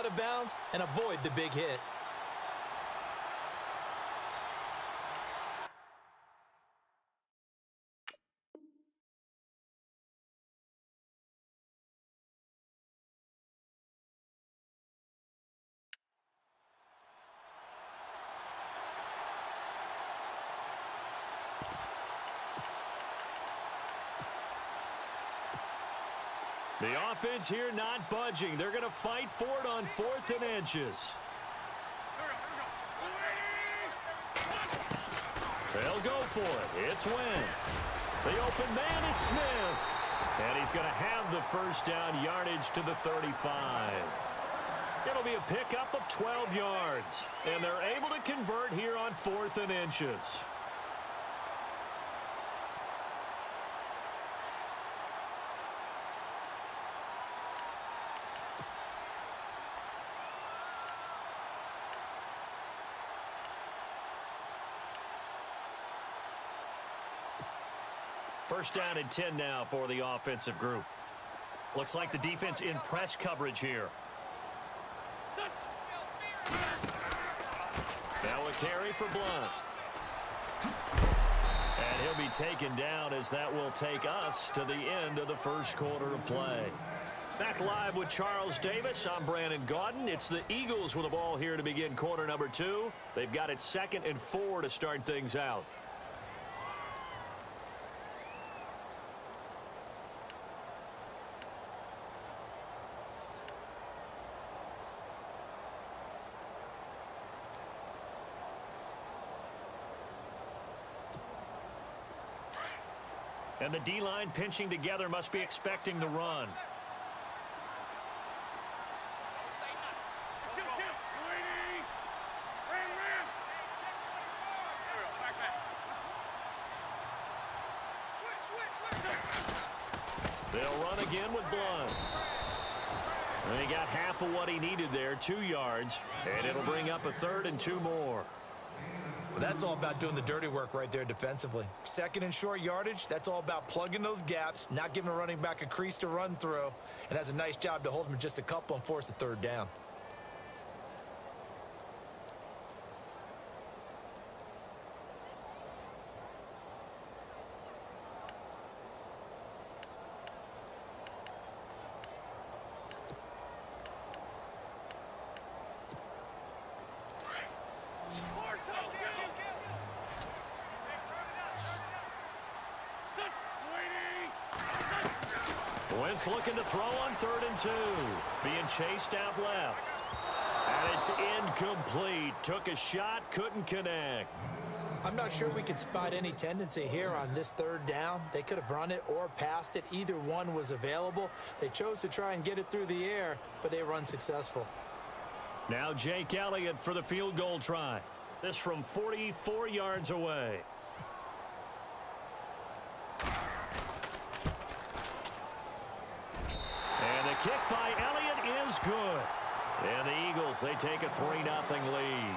out of bounds and avoid the big hit. The offense here not budging. They're going to fight for it on 4th and inches. They'll go for it. It's Wentz. The open man is Smith. And he's going to have the first down yardage to the 35. It'll be a pickup of 12 yards. And they're able to convert here on 4th and inches. First down and 10 now for the offensive group. Looks like the defense in press coverage here. Now a carry for Blunt. And he'll be taken down as that will take us to the end of the first quarter of play. Back live with Charles Davis. I'm Brandon Gaudin. It's the Eagles with the ball here to begin quarter number 2. They've got it 2nd and 4 to start things out. And the D-line pinching together must be expecting the run. They'll run again with Blunt. And he got half of what he needed there, 2 yards. And it'll bring up a 3rd and 2 more. Well, that's all about doing the dirty work right there defensively. 2nd and short yardage, that's all about plugging those gaps, not giving a running back a crease to run through, and has a nice job to hold him just a couple and force a 3rd down. Wentz looking to throw on 3rd and 2. Being chased out left. And it's incomplete. Took a shot, couldn't connect. I'm not sure we could spot any tendency here on this 3rd down. They could have run it or passed it. Either one was available. They chose to try and get it through the air, but they were unsuccessful. Now Jake Elliott for the field goal try. This from 44 yards away. And the kick by Elliott is good. And the Eagles, they take a 3-0 lead.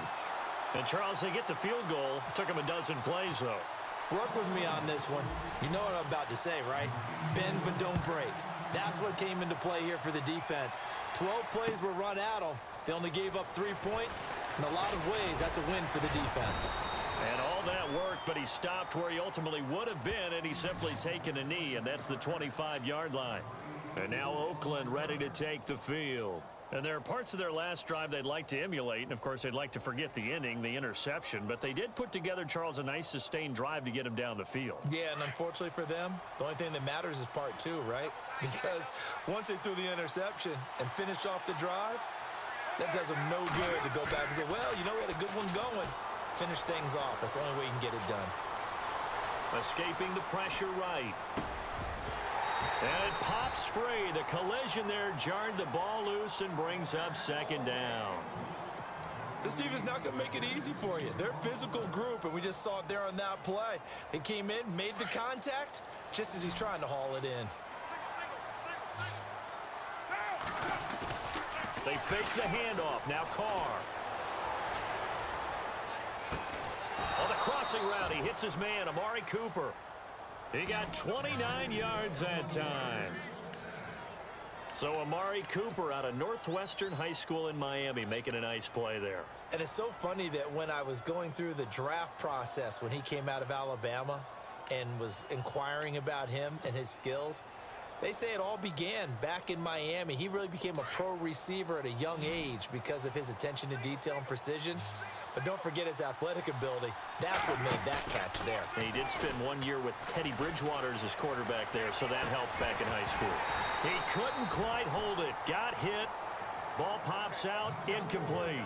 And Charles, they get the field goal. Took them a dozen plays, though. Work with me on this one. You know what I'm about to say, right? Bend but don't break. That's what came into play here for the defense. 12 plays were run at them. They only gave up 3 points. In a lot of ways, that's a win for the defense. And all that worked, but he stopped where he ultimately would have been, and he's simply taken a knee, and that's the 25-yard line. And now Oakland ready to take the field. And there are parts of their last drive they'd like to emulate, and of course they'd like to forget the inning, the interception, but they did put together, Charles, a nice sustained drive to get him down the field. Yeah, and unfortunately for them, the only thing that matters is part 2, right? Because once they threw the interception and finished off the drive, that does them no good to go back and say, well, you know, we had a good one going. Finish things off. That's the only way you can get it done. Escaping the pressure right. And it pops free. The collision there jarred the ball loose and brings up 2nd down. This defense is not going to make it easy for you. They're a physical group, and we just saw it there on that play. They came in, made the contact, just as he's trying to haul it in. They fake the handoff. Now Carr. On the crossing route, he hits his man, Amari Cooper. He got 29 yards that time. So Amari Cooper out of Northwestern High School in Miami making a nice play there. And it's so funny that when I was going through the draft process when he came out of Alabama and was inquiring about him and his skills, they say it all began back in Miami. He really became a pro receiver at a young age because of his attention to detail and precision. But don't forget his athletic ability. That's what made that catch there. And he did spend 1 year with Teddy Bridgewater as his quarterback there, so that helped back in high school. He couldn't quite hold it. Got hit. Ball pops out. Incomplete.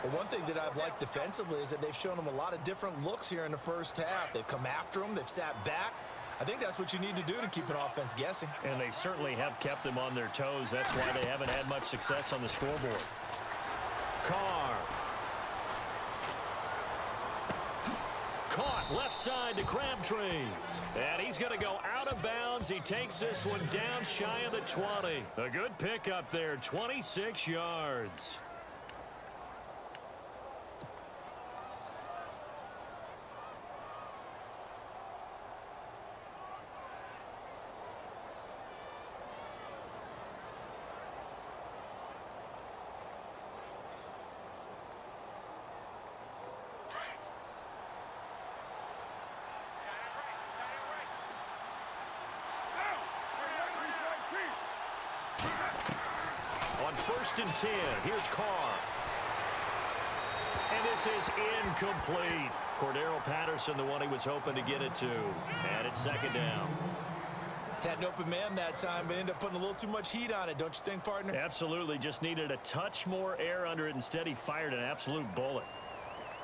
Well, one thing that I've liked defensively is that they've shown him a lot of different looks here in the first half. They've come after him. They've sat back. I think that's what you need to do to keep an offense guessing. And they certainly have kept them on their toes. That's why they haven't had much success on the scoreboard. Carr. Caught left side to Crabtree. And he's going to go out of bounds. He takes this one down shy of the 20. A good pickup there, 26 yards. On 1st and 10, here's Carr. And this is incomplete. Cordero Patterson, the one he was hoping to get it to. And it's 2nd down. Had an open man that time, but ended up putting a little too much heat on it, don't you think, partner? Absolutely. Just needed a touch more air under it. Instead, he fired an absolute bullet.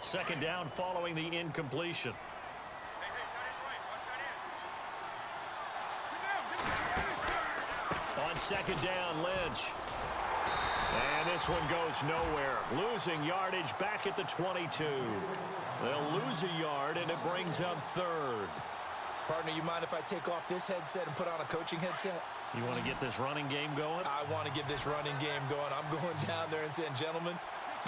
2nd down following the incompletion. On 2nd down, Lynch. And this one goes nowhere. Losing yardage back at the 22. They'll lose a yard, and it brings up 3rd. Partner, you mind if I take off this headset and put on a coaching headset? You want to get this running game going? I want to get this running game going. I'm going down there and saying, gentlemen,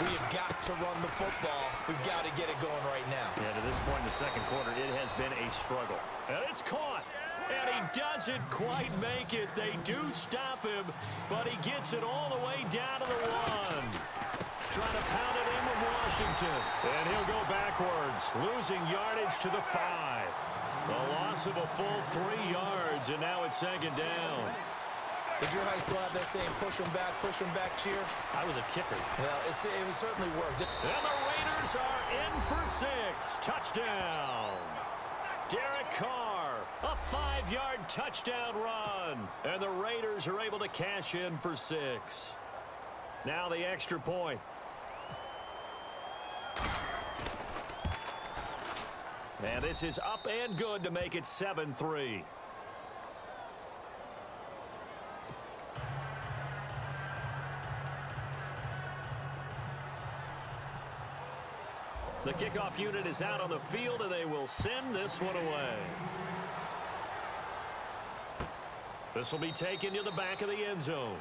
we have got to run the football. We've got to get it going right now. Yeah, to this point in the 2nd quarter, it has been a struggle. And it's caught. And he doesn't quite make it. They do stop him, but he gets it all the way down to the 1. Trying to pound it in with Washington. And he'll go backwards, losing yardage to the 5. The loss of a full 3 yards, and now it's 2nd down. Did your high school have that same push them back cheer? I was a kicker. Well, it certainly worked. And the Raiders are in for 6. Touchdown. Derek Carr, a 5-yard touchdown run. And the Raiders are able to cash in for 6. Now the extra point. And this is up and good to make it 7-3. The kickoff unit is out on the field, and they will send this one away. This will be taken to the back of the end zone.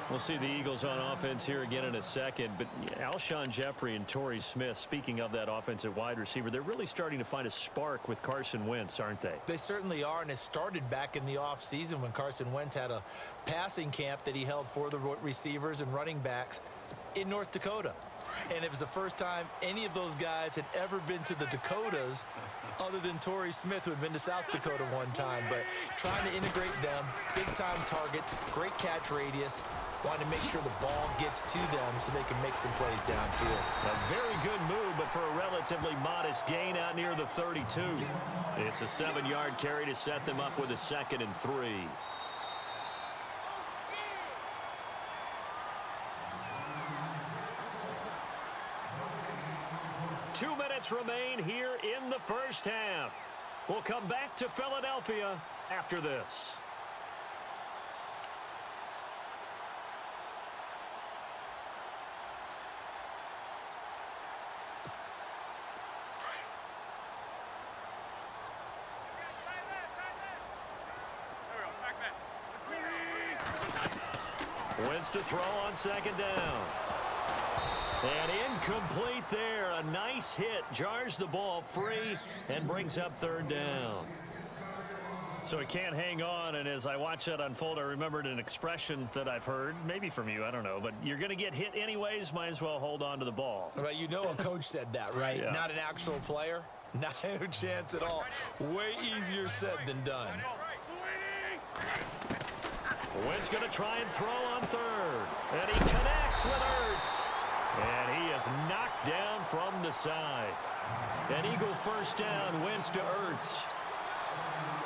We'll see the Eagles on offense here again in a second, but Alshon Jeffrey and Torrey Smith, speaking of that offensive wide receiver, they're really starting to find a spark with Carson Wentz, aren't they? They certainly are, and it started back in the offseason when Carson Wentz had a passing camp that he held for the receivers and running backs in North Dakota. And it was the first time any of those guys had ever been to the Dakotas other than Torrey Smith, who had been to South Dakota one time. But trying to integrate them, big-time targets, great catch radius, wanting to make sure the ball gets to them so they can make some plays downfield. A very good move, but for a relatively modest gain out near the 32. It's a 7-yard carry to set them up with a 2nd and 3. 2 minutes remain here in the first half. We'll come back to Philadelphia after this. Wentz to throw on 2nd down. And incomplete there. A nice hit. Jars the ball free and brings up 3rd down. So he can't hang on, and as I watch that unfold, I remembered an expression that I've heard, maybe from you, I don't know, but you're going to get hit anyways, might as well hold on to the ball. Well, you know a coach said that, right? Yeah. Not an actual player. Not a chance at all. Way easier said than done. Wynn's going to try and throw on third, and he connects with Ertz. And he is knocked down from the side. An Eagle first down, Wentz to Ertz.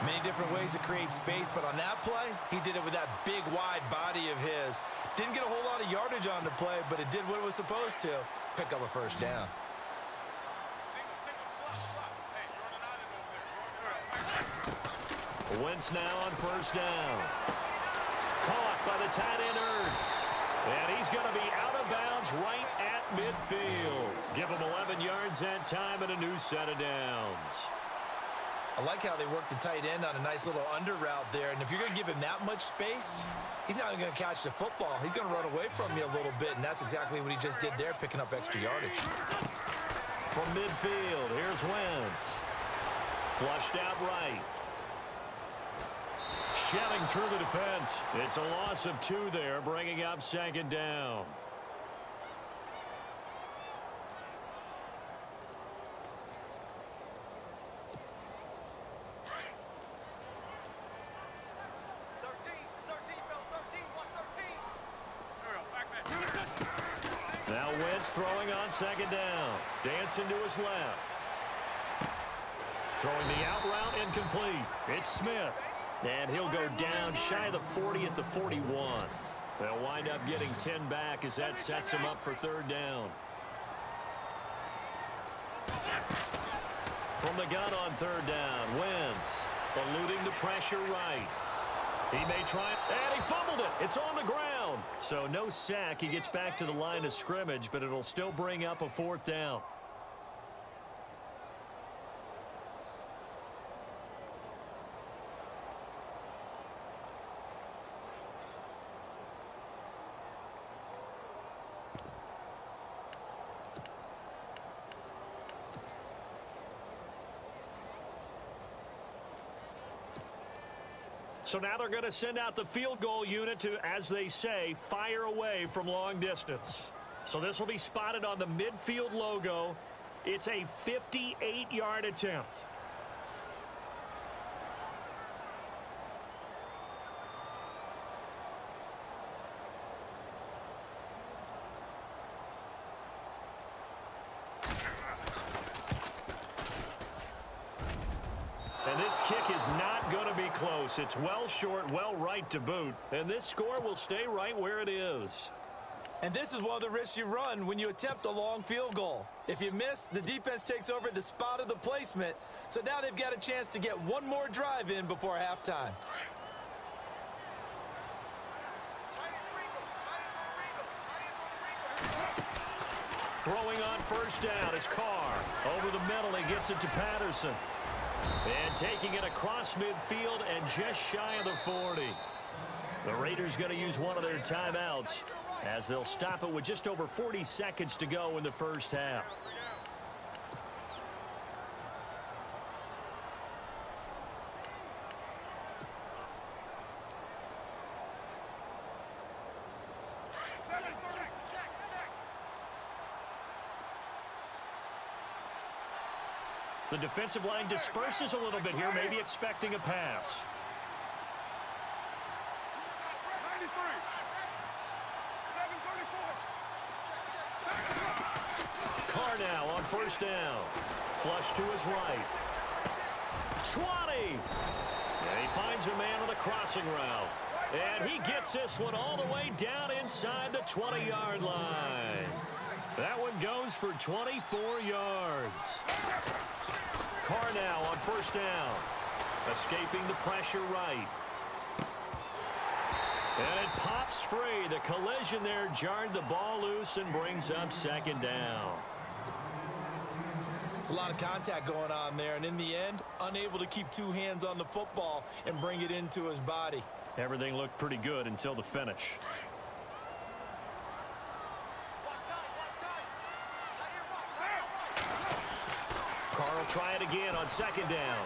Many different ways to create space, but on that play, he did it with that big, wide body of his. Didn't get a whole lot of yardage on the play, but it did what it was supposed to. Pick up a first down. Wentz now on first down. Caught by the tight end Ertz. And he's going to be out of bounds right at midfield. Give him 11 yards that time and a new set of downs. I like how they work the tight end on a nice little under route there. And if you're going to give him that much space, he's not going to catch the football. He's going to run away from you a little bit, and that's exactly what he just did there, picking up extra yardage. From midfield, here's Wentz. Flushed out right. Shelling through the defense. It's a loss of 2 there, bringing up second down. Now Wentz throwing on second down. Dancing to his left. Throwing the out route incomplete. It's Smith. And he'll go down shy of the 40 at the 41. They'll wind up getting 10 back as that sets him up for third down. From the gun on third down, Wentz eluding the pressure right. He may try it, and he fumbled it. It's on the ground. So no sack. He gets back to the line of scrimmage, but it'll still bring up a fourth down. So now they're going to send out the field goal unit to, as they say, fire away from long distance. So this will be spotted on the midfield logo. It's a 58-yard attempt. And this kick is not going to be close. It's well short, well right to boot. And this score will stay right where it is. And this is one of the risks you run when you attempt a long field goal. If you miss, the defense takes over at the spot of the placement. So now they've got a chance to get one more drive in before halftime. Throwing on first down is Carr. Over the middle, he gets it to Patterson. And taking it across midfield and just shy of the 40. The Raiders going to use one of their timeouts as they'll stop it with just over 40 seconds to go in the first half. The defensive line disperses a little bit here, maybe expecting a pass. Carr now on first down. Flush to his right. 20. And he finds a man on a crossing route. And he gets this one all the way down inside the 20-yard line. That one goes for 24 yards. Carr now on first down. Escaping the pressure right. And it pops free. The collision there jarred the ball loose and brings up second down. It's a lot of contact going on there, and in the end, unable to keep two hands on the football and bring it into his body. Everything looked pretty good until the finish. Carr will try it again on second down.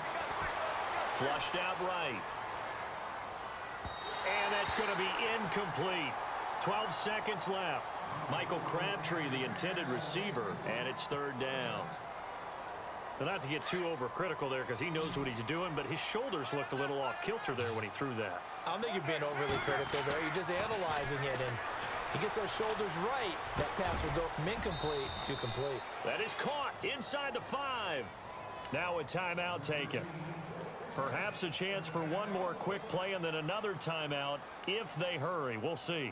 Flushed out right. And that's going to be incomplete. 12 seconds left. Michael Crabtree, the intended receiver, and it's third down. Now, not to get too overcritical there because he knows what he's doing, but his shoulders looked a little off kilter there when he threw that. I don't think you're being overly critical there. You're just analyzing it, and he gets those shoulders right. That pass will go from incomplete to complete. That is caught inside the 5. Now a timeout taken. Perhaps a chance for one more quick play and then another timeout if they hurry. We'll see.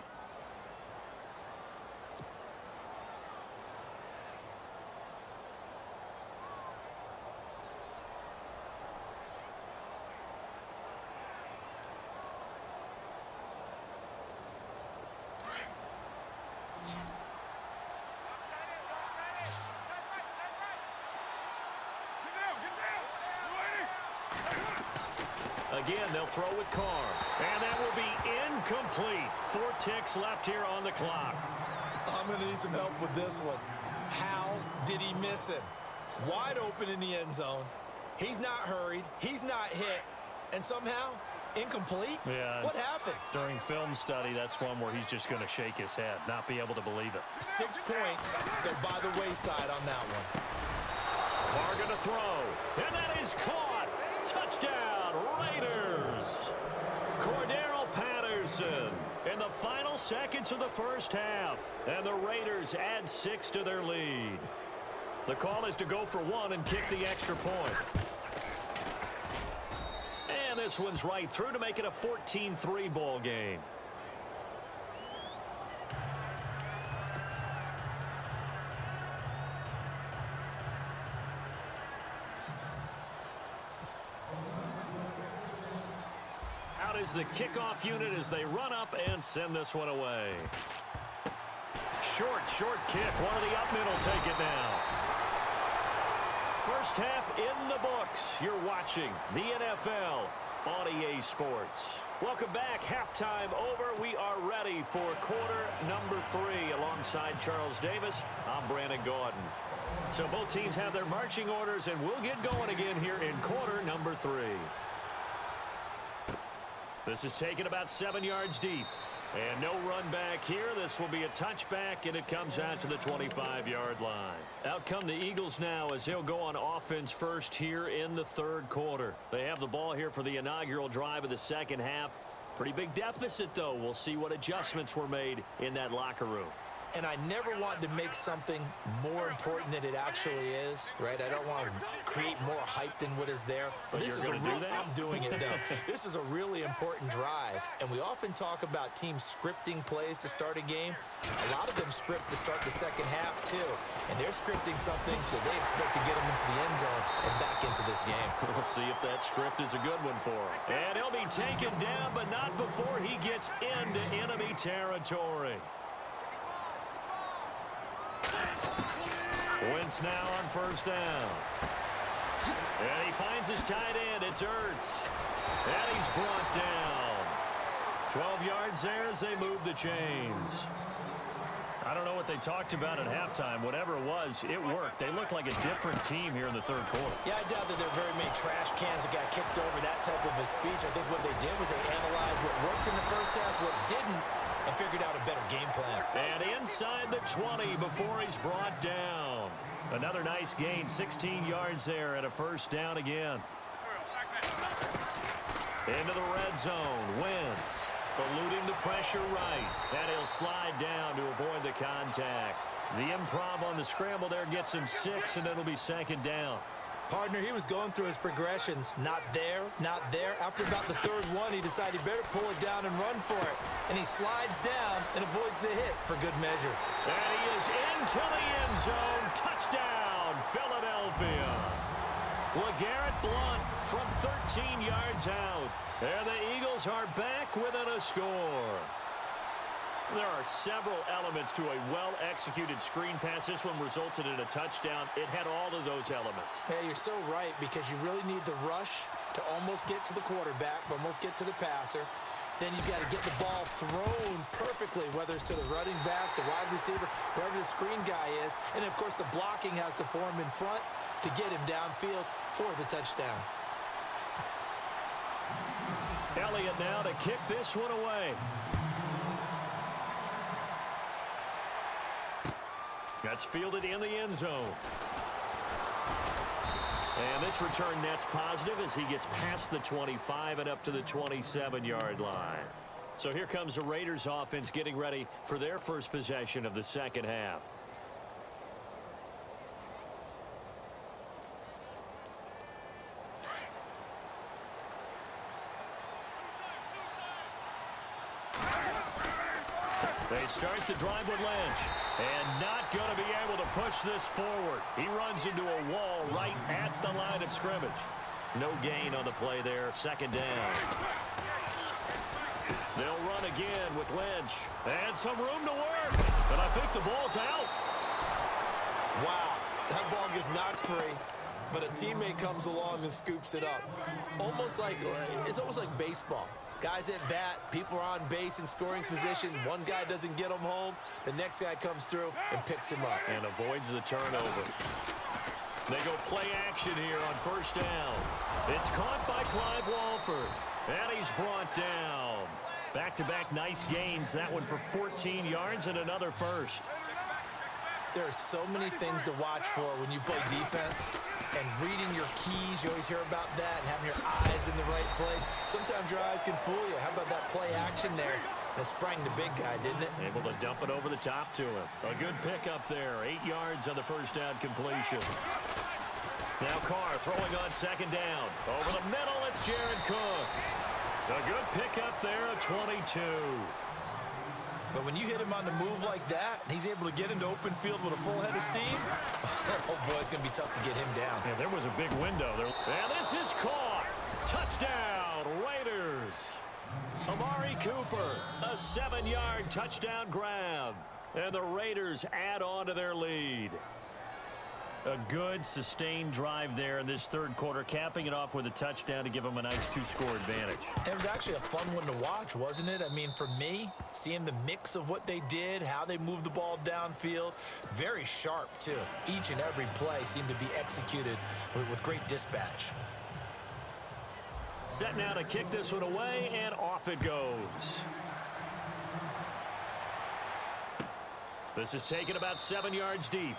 Again, they'll throw with Carr. And that will be incomplete. 4 ticks left here on the clock. I'm going to need some help with this one. How did he miss him? Wide open in the end zone. He's not hurried. He's not hit. And somehow, incomplete? Yeah. What happened? During film study, that's one where he's just going to shake his head, not be able to believe it. 6 points go by the wayside on that one. Carr going to throw. And that is caught. Touchdown, Raiders. Cordero Patterson in the final seconds of the first half. And the Raiders add 6 to their lead. The call is to go for 1 and kick the extra point. And this one's right through to make it a 14-3 ball game. Out is the kickoff unit as they run up and send this one away. Short kick. One of the up middle take it now. First half in the books. You're watching the NFL on EA Sports. Welcome back. Halftime over. We are ready for quarter number 3 alongside Charles Davis. I'm Brandon Gordon. So both teams have their marching orders, and we'll get going again here in quarter number 3. This is taken about 7 yards deep. And no run back here. This will be a touchback, and it comes out to the 25-yard line. Out come the Eagles now as they'll go on offense first here in the third quarter. They have the ball here for the inaugural drive of the second half. Pretty big deficit, though. We'll see what adjustments were made in that locker room. And I never want to make something more important than it actually is, right? I don't want to create more hype than what is there. But this you're is going to do that? I'm doing it, though. This is a really important drive. And we often talk about teams scripting plays to start a game. A lot of them script to start the second half, too. And they're scripting something that they expect to get them into the end zone and back into this game. We'll see if that script is a good one for him. And he'll be taken down, but not before he gets into enemy territory. Wentz now on first down. And he finds his tight end. It's Ertz. And he's brought down. 12 yards there as they move the chains. I don't know what they talked about at halftime. Whatever it was, it worked. They look like a different team here in the third quarter. Yeah, I doubt that there are very many trash cans that got kicked over, that type of a speech. I think what they did was they analyzed what worked in the first half, what didn't, and figured out a better game plan. And inside the 20 before he's brought down. Another nice gain, 16 yards there and a first down again. Into the red zone, Wentz eluding the pressure right. And he'll slide down to avoid the contact. The improv on the scramble there gets him 6, and it'll be second down. Partner, he was going through his progressions. Not there, not there. After about the third one, he decided he better pull it down and run for it. And he slides down and avoids the hit for good measure. And he is into the end zone. Touchdown, Philadelphia. LeGarrette Blount from 13 yards out. And the Eagles are back within a score. There are several elements to a well-executed screen pass. This one resulted in a touchdown. It had all of those elements. Yeah, you're so right, because you really need the rush to almost get to the quarterback, almost get to the passer. Then you've got to get the ball thrown perfectly, whether it's to the running back, the wide receiver, wherever the screen guy is. And, of course, the blocking has to form in front to get him downfield for the touchdown. Elliott now to kick this one away. That's fielded in the end zone. And this return net's positive as he gets past the 25 and up to the 27-yard line. So here comes the Raiders offense getting ready for their first possession of the second half. They start the drive with Lynch. And not going to be able to push this forward. He runs into a wall right at the line of scrimmage. No gain on the play there. Second down. They'll run again with Lynch. And some room to work. But I think the ball's out. Wow. That ball gets knocked free. But a teammate comes along and scoops it up. It's almost like baseball. Guys at bat, people are on base in scoring position. One guy doesn't get him home. The next guy comes through and picks him up. And avoids the turnover. They go play action here on first down. It's caught by Clive Walford. And he's brought down. Back-to-back nice gains. That one for 14 yards and another first. There are so many things to watch for when you play defense. And reading your keys, you always hear about that, and having your eyes in the right place. Sometimes your eyes can fool you. How about that play action there? And it sprang the big guy, didn't it? Able to dump it over the top to him. A good pickup there. 8 yards on the first down completion. Now Carr throwing on second down. Over the middle, it's Jared Cook. A good pickup there, a 22. But when you hit him on the move like that, and he's able to get into open field with a full head of steam, oh boy, it's going to be tough to get him down. Yeah, there was a big window there. And this is caught. Touchdown, Raiders. Amari Cooper, a 7-yard touchdown grab. And the Raiders add on to their lead. A good, sustained drive there in this third quarter, capping it off with a touchdown to give them a nice 2-score advantage. It was actually a fun one to watch, wasn't it? I mean, for me, seeing the mix of what they did, how they moved the ball downfield, very sharp, too. Each and every play seemed to be executed with great dispatch. Set now to kick this one away, and off it goes. This is taken about 7 yards deep.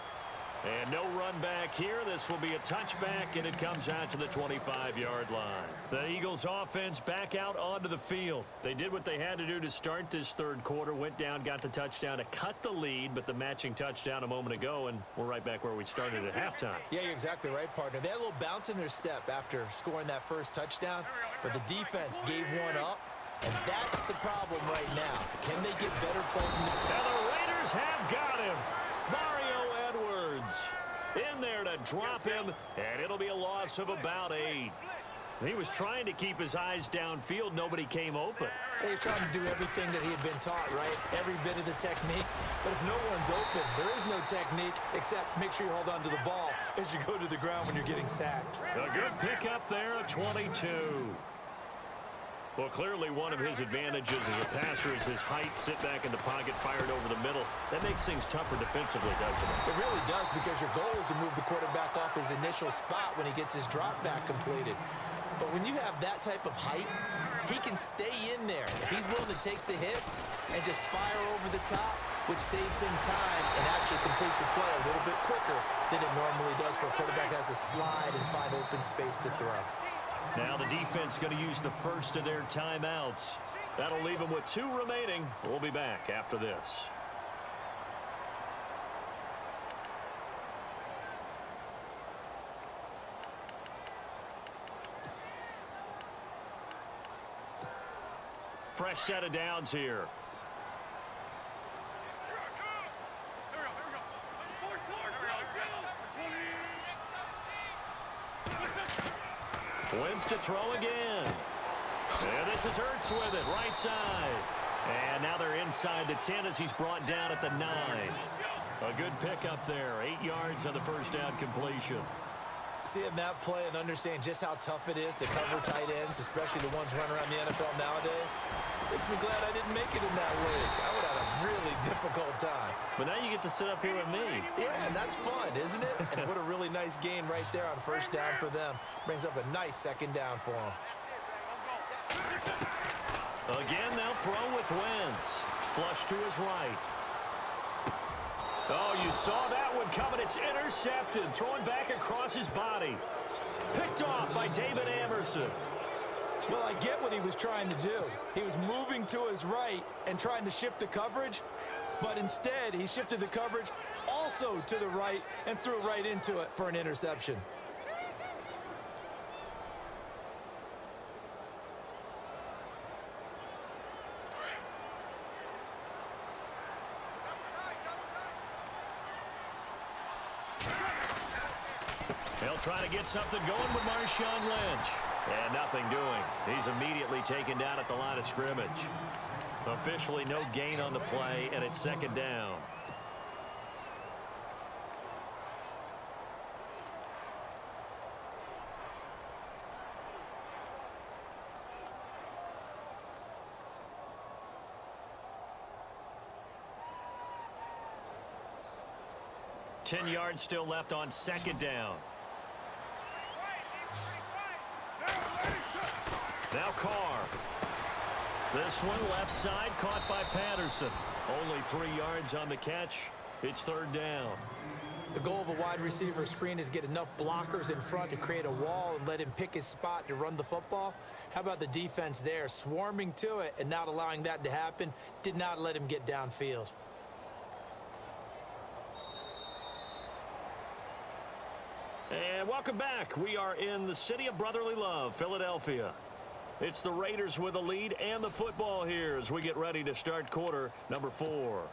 And no run back here. This will be a touchback, and it comes out to the 25-yard line. The Eagles offense back out onto the field. They did what they had to do to start this third quarter. Went down, got the touchdown to cut the lead, but the matching touchdown a moment ago, and we're right back where we started at halftime. Yeah, you're exactly right, partner. They had a little bounce in their step after scoring that first touchdown, but the defense gave one up, and that's the problem right now. Can they get better play from the... And the Raiders have got him. Mario Edwards in there to drop him, and it'll be a loss of about 8. He was trying to keep his eyes downfield. Nobody came open. He's trying to do everything that he had been taught, right? Every bit of the technique. But if no one's open, there is no technique except make sure you hold on to the ball as you go to the ground when you're getting sacked. A good pickup there, a 22. Well, clearly one of his advantages as a passer is his height, sit back in the pocket, fired over the middle. That makes things tougher defensively, doesn't it? It really does, because your goal is to move the quarterback off his initial spot when he gets his drop back completed. But when you have that type of height, he can stay in there. If he's willing to take the hits and just fire over the top, which saves him time and actually completes a play a little bit quicker than it normally does for a quarterback who has to slide and find open space to throw. Now the defense going to use the first of their timeouts. That'll leave them with 2 remaining. We'll be back after this. Fresh set of downs here. Wins to throw again. And this is Ertz with it, right side. And now they're inside the 10 as he's brought down at the 9. A good pickup there, 8 yards on the first down completion. Seeing that play and understanding just how tough it is to cover tight ends, especially the ones running around the NFL nowadays, makes me glad I didn't make it in that league. I would have a really difficult time. But now you get to sit up here with me. Yeah, and that's fun, isn't it? And what a really nice gain right there on first down for them. Brings up a nice second down for them. Again, they'll throw with Wentz. Flush to his right. Oh, you saw that one coming. It's intercepted. Thrown back across his body. Picked off by David Amerson. Well, I get what he was trying to do. He was moving to his right and trying to shift the coverage, but instead he shifted the coverage also to the right and threw right into it for an interception. They'll try to get something going with Marshawn Lynch. And nothing doing. He's immediately taken down at the line of scrimmage. Officially no gain on the play, and it's second down. Ten yards still left on second down. Now Carr. This one left side caught by Patterson. Only 3 yards on the catch. It's third down. The goal of a wide receiver screen is get enough blockers in front to create a wall and let him pick his spot to run the football. How about the defense there, swarming to it and not allowing that to happen? Did not let him get downfield. And welcome back. We are in the city of brotherly love, Philadelphia. It's the Raiders with the lead and the football here as we get ready to start quarter number 4.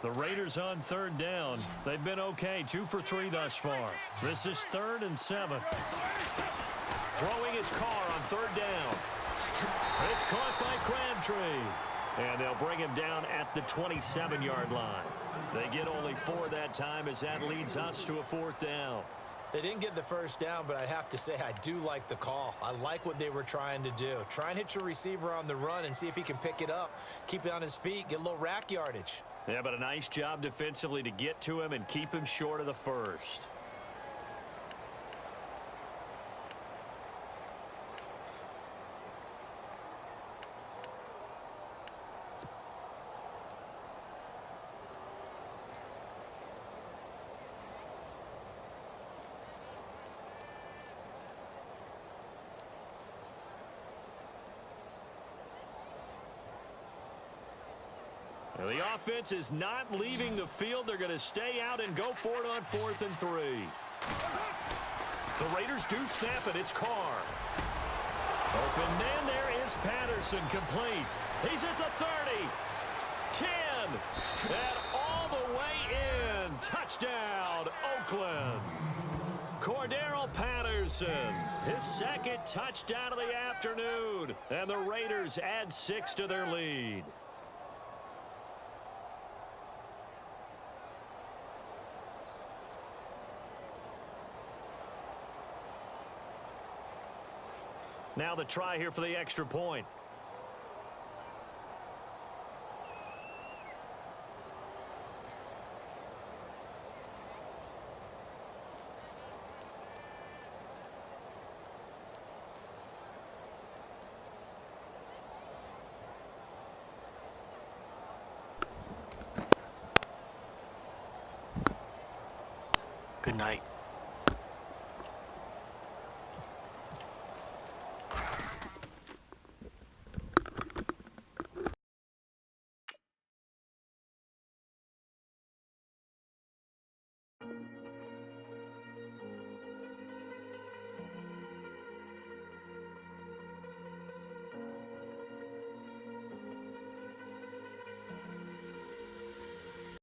The Raiders on third down. They've been okay, 2 for 3 thus far. This is 3rd and 7. Throwing his Carr on third down. It's caught by Crabtree. And they'll bring him down at the 27-yard line. They get only 4 that time as that leads us to a 4th down. They didn't get the first down, but I have to say I do like the call. I like what they were trying to do. Try and hit your receiver on the run and see if he can pick it up. Keep it on his feet, get a little rack yardage. Yeah, but a nice job defensively to get to him and keep him short of the first. The offense is not leaving the field. They're going to stay out and go for it on 4th and 3. The Raiders do snap it. It's Carr. Open man. There is Patterson, complete. He's at the 30. 10. And all the way in. Touchdown, Oakland. Cordero Patterson, his 2nd touchdown of the afternoon. And the Raiders add 6 to their lead. Now the try here for the extra point. Good night.